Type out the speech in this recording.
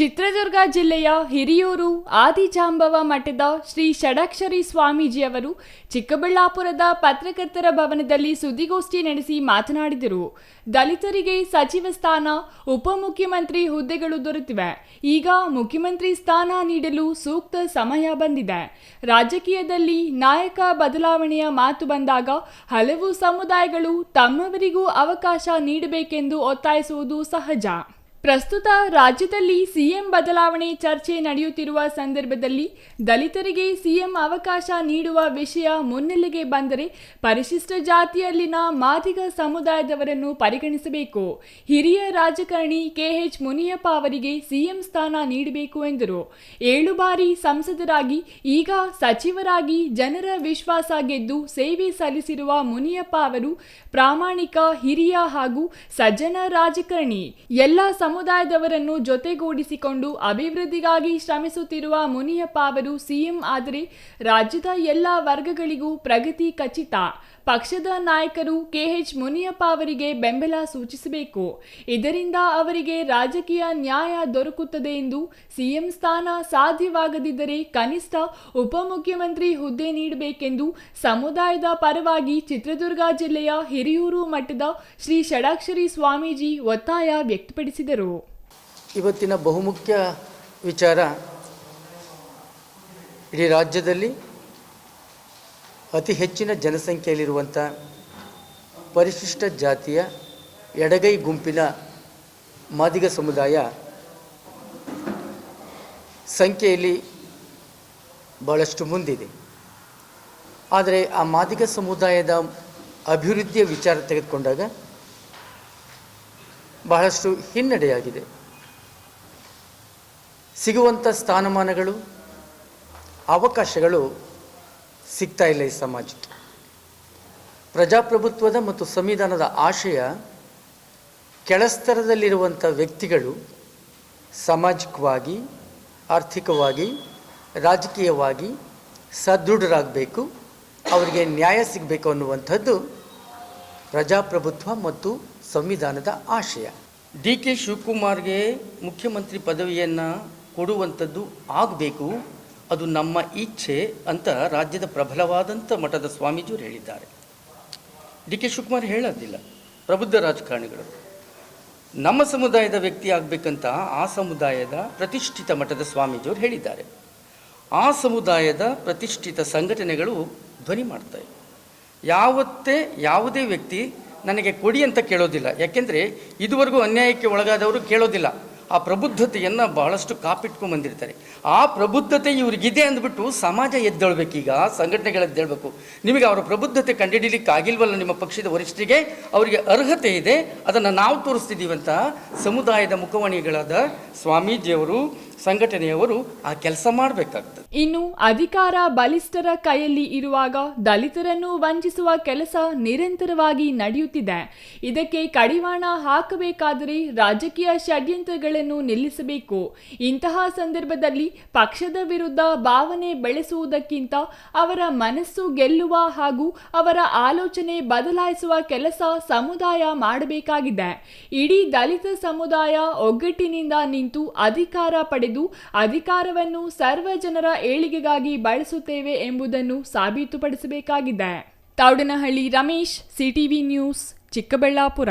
ಚಿತ್ರದುರ್ಗ ಜಿಲ್ಲೆಯ ಹಿರಿಯೂರು ಆದಿಜಾಂಬವ ಮಠದ ಶ್ರೀ ಷಡಾಕ್ಷರಿ ಸ್ವಾಮೀಜಿಯವರು ಚಿಕ್ಕಬಳ್ಳಾಪುರದ ಪತ್ರಕರ್ತರ ಭವನದಲ್ಲಿ ಸುದ್ದಿಗೋಷ್ಠಿ ನಡೆಸಿ ಮಾತನಾಡಿದರು. ದಲಿತರಿಗೆ ಸಚಿವ ಸ್ಥಾನ, ಉಪಮುಖ್ಯಮಂತ್ರಿ ಹುದ್ದೆಗಳು ದೊರೆತಿವೆ. ಈಗ ಮುಖ್ಯಮಂತ್ರಿ ಸ್ಥಾನ ನೀಡಲು ಸೂಕ್ತ ಸಮಯ ಬಂದಿದೆ. ರಾಜಕೀಯದಲ್ಲಿ ನಾಯಕ ಬದಲಾವಣೆಯ ಮಾತು ಬಂದಾಗ ಹಲವು ಸಮುದಾಯಗಳು ತಮ್ಮವರಿಗೂ ಅವಕಾಶ ನೀಡಬೇಕೆಂದು ಒತ್ತಾಯಿಸುವುದು ಸಹಜ. ಪ್ರಸ್ತುತ ರಾಜ್ಯದಲ್ಲಿ ಸಿಎಂ ಬದಲಾವಣೆ ಚರ್ಚೆ ನಡೆಯುತ್ತಿರುವ ಸಂದರ್ಭದಲ್ಲಿ ದಲಿತರಿಗೆ ಸಿಎಂ ಅವಕಾಶ ನೀಡುವ ವಿಷಯ ಮುನ್ನೆಲೆಗೆ ಬಂದರೆ ಪರಿಶಿಷ್ಟ ಜಾತಿಯಲ್ಲಿನ ಮಾದಿಗ ಸಮುದಾಯದವರನ್ನು ಪರಿಗಣಿಸಬೇಕು. ಹಿರಿಯ ರಾಜಕಾರಣಿ KH ಮುನಿಯಪ್ಪ ಅವರಿಗೆ ಸಿಎಂ ಸ್ಥಾನ ನೀಡಬೇಕು ಎಂದರು. 7 ಬಾರಿ ಸಂಸದರಾಗಿ ಈಗ ಸಚಿವರಾಗಿ ಜನರ ವಿಶ್ವಾಸ ಗೆದ್ದು ಸೇವೆ ಸಲ್ಲಿಸಿರುವ ಮುನಿಯಪ್ಪ ಅವರು ಪ್ರಾಮಾಣಿಕ, ಹಿರಿಯ ಹಾಗೂ ಸಜ್ಜನ ರಾಜಕಾರಣಿ. ಎಲ್ಲ ಸಮುದಾಯದವರನ್ನು ಜೊತೆಗೂಡಿಸಿಕೊಂಡು ಅಭಿವೃದ್ಧಿಗಾಗಿ ಶ್ರಮಿಸುತ್ತಿರುವ ಮುನಿಯಪ್ಪ ಅವರು ಸಿಎಂ ಆದರೆ ರಾಜ್ಯದ ಎಲ್ಲ ವರ್ಗಗಳಿಗೂ ಪ್ರಗತಿ ಖಚಿತ. ಪಕ್ಷದ ನಾಯಕರು KH ಮುನಿಯಪ್ಪ ಅವರಿಗೆ ಬೆಂಬಲ ಸೂಚಿಸಬೇಕು. ಇದರಿಂದ ಅವರಿಗೆ ರಾಜಕೀಯ ನ್ಯಾಯ ದೊರಕುತ್ತದೆ ಎಂದು, ಸಿಎಂ ಸ್ಥಾನ ಸಾಧ್ಯವಾಗದಿದ್ದರೆ ಕನಿಷ್ಠ ಉಪಮುಖ್ಯಮಂತ್ರಿ ಹುದ್ದೆ ನೀಡಬೇಕೆಂದು ಸಮುದಾಯದ ಪರವಾಗಿ ಚಿತ್ರದುರ್ಗ ಜಿಲ್ಲೆಯ ಹಿರಿಯೂರು ಮಠದ ಶ್ರೀ ಷಡಾಕ್ಷರಿ ಸ್ವಾಮೀಜಿ ಒತ್ತಾಯ ವ್ಯಕ್ತಪಡಿಸಿದರು. ಇವತ್ತಿನ ಬಹುಮುಖ್ಯ ವಿಚಾರ, ಇಡೀ ರಾಜ್ಯದಲ್ಲಿ ಅತಿ ಹೆಚ್ಚಿನ ಜನಸಂಖ್ಯೆಯಲ್ಲಿರುವಂಥ ಪರಿಶಿಷ್ಟ ಜಾತಿಯ ಎಡಗೈ ಗುಂಪಿನ ಮಾದಿಗ ಸಮುದಾಯ ಸಂಖ್ಯೆಯಲ್ಲಿ ಭಾಳಷ್ಟು ಮುಂದಿದೆ. ಆದರೆ ಆ ಮಾದಿಗ ಸಮುದಾಯದ ಅಭಿವೃದ್ಧಿಯ ವಿಚಾರ ತೆಗೆದುಕೊಂಡಾಗ ಬಹಳಷ್ಟು ಹಿನ್ನಡೆಯಾಗಿದೆ. ಸಿಗುವಂಥ ಸ್ಥಾನಮಾನಗಳು, ಅವಕಾಶಗಳು ಸಿಗ್ತಾ ಇಲ್ಲ ಈ ಸಮಾಜಕ್ಕೆ. ಪ್ರಜಾಪ್ರಭುತ್ವದ ಮತ್ತು ಸಂವಿಧಾನದ ಆಶಯ ಕೆಳಸ್ತರದಲ್ಲಿರುವಂಥ ವ್ಯಕ್ತಿಗಳು ಸಾಮಾಜಿಕವಾಗಿ, ಆರ್ಥಿಕವಾಗಿ, ರಾಜಕೀಯವಾಗಿ ಸದೃಢರಾಗಬೇಕು, ಅವರಿಗೆ ನ್ಯಾಯ ಸಿಗಬೇಕು ಅನ್ನುವಂಥದ್ದು ಪ್ರಜಾಪ್ರಭುತ್ವ ಮತ್ತು ಸಂವಿಧಾನದ ಆಶಯ. DK ಶಿವಕುಮಾರ್ಗೆ ಮುಖ್ಯಮಂತ್ರಿ ಪದವಿಯನ್ನು ಕೊಡುವಂಥದ್ದು ಆಗಬೇಕು, ಅದು ನಮ್ಮ ಇಚ್ಛೆ ಅಂತ ರಾಜ್ಯದ ಪ್ರಬಲವಾದಂಥ ಮಠದ ಸ್ವಾಮೀಜಿಯವರು ಹೇಳಿದ್ದಾರೆ. DK ಶಿವಕುಮಾರ್ ಹೇಳೋದಿಲ್ಲ, ಪ್ರಬುದ್ಧ ರಾಜಕಾರಣಿಗಳು. ನಮ್ಮ ಸಮುದಾಯದ ವ್ಯಕ್ತಿ ಆಗಬೇಕಂತ ಆ ಸಮುದಾಯದ ಪ್ರತಿಷ್ಠಿತ ಮಠದ ಸ್ವಾಮೀಜಿಯವರು ಹೇಳಿದ್ದಾರೆ. ಆ ಸಮುದಾಯದ ಪ್ರತಿಷ್ಠಿತ ಸಂಘಟನೆಗಳು ಧ್ವನಿ ಮಾಡ್ತವೆ. ಯಾವುದೇ ವ್ಯಕ್ತಿ ನನಗೆ ಕೊಡಿ ಅಂತ ಕೇಳೋದಿಲ್ಲ. ಯಾಕೆಂದರೆ ಇದುವರೆಗೂ ಅನ್ಯಾಯಕ್ಕೆ ಒಳಗಾದವರು ಕೇಳೋದಿಲ್ಲ. ಆ ಪ್ರಬುದ್ಧತೆಯನ್ನು ಬಹಳಷ್ಟು ಕಾಪಿಟ್ಕೊಂಡು ಬಂದಿರ್ತಾರೆ. ಆ ಪ್ರಬುದ್ಧತೆ ಇವ್ರಿಗಿದೆ ಅಂದ್ಬಿಟ್ಟು ಸಮಾಜ ಎದ್ದೇಳಬೇಕೀಗ, ಸಂಘಟನೆಗಳು ಎದ್ದೇಳಬೇಕು. ನಿಮಗೆ ಅವರ ಪ್ರಬುದ್ಧತೆ ಕಂಡುಹಿಡಿಯಲಿಕ್ಕೆ ಆಗಿಲ್ವಲ್ಲ ನಿಮ್ಮ ಪಕ್ಷದ ವರಿಷ್ಠರಿಗೆ? ಅವರಿಗೆ ಅರ್ಹತೆ ಇದೆ, ಅದನ್ನು ನಾವು ತೋರಿಸ್ತಿದ್ದೀವಂತ ಸಮುದಾಯದ ಮುಖವಾಣಿಗಳಾದ ಸ್ವಾಮೀಜಿಯವರು, ಸಂಘಟನೆಯವರು ಆ ಕೆಲಸ ಮಾಡಬೇಕಾಗ್ತದೆ. ಇನ್ನು ಅಧಿಕಾರ ಬಲಿಷ್ಠರ ಕೈಯಲ್ಲಿ ಇರುವಾಗ ದಲಿತರನ್ನು ವಂಚಿಸುವ ಕೆಲಸ ನಿರಂತರವಾಗಿ ನಡೆಯುತ್ತಿದೆ. ಇದಕ್ಕೆ ಕಡಿವಾಣ ಹಾಕಬೇಕಾದರೆ ರಾಜಕೀಯ ಷಡ್ಯಂತ್ರಗಳನ್ನು ನಿಲ್ಲಿಸಬೇಕು. ಇಂತಹ ಸಂದರ್ಭದಲ್ಲಿ ಪಕ್ಷದ ವಿರುದ್ಧ ಭಾವನೆ ಬೆಳೆಸುವುದಕ್ಕಿಂತ ಅವರ ಮನಸ್ಸು ಗೆಲ್ಲುವ ಹಾಗೂ ಅವರ ಆಲೋಚನೆ ಬದಲಾಯಿಸುವ ಕೆಲಸ ಸಮುದಾಯ ಮಾಡಬೇಕಾಗಿದೆ. ಇಡೀ ದಲಿತ ಸಮುದಾಯ ಒಗ್ಗಟ್ಟಿನಿಂದ ನಿಂತು ಅಧಿಕಾರ ಪಡೆದು ಅಧಿಕಾರವನ್ನು ಸರ್ವ ಜನರ ಏಳಿಗೆಗಾಗಿ ಬಳಸುತ್ತೇವೆ ಎಂಬುದನ್ನು ಸಾಬೀತುಪಡಿಸಬೇಕಾಗಿದೆ. Thoudanahalli Ramesh, CTV news, Chikkaballapur.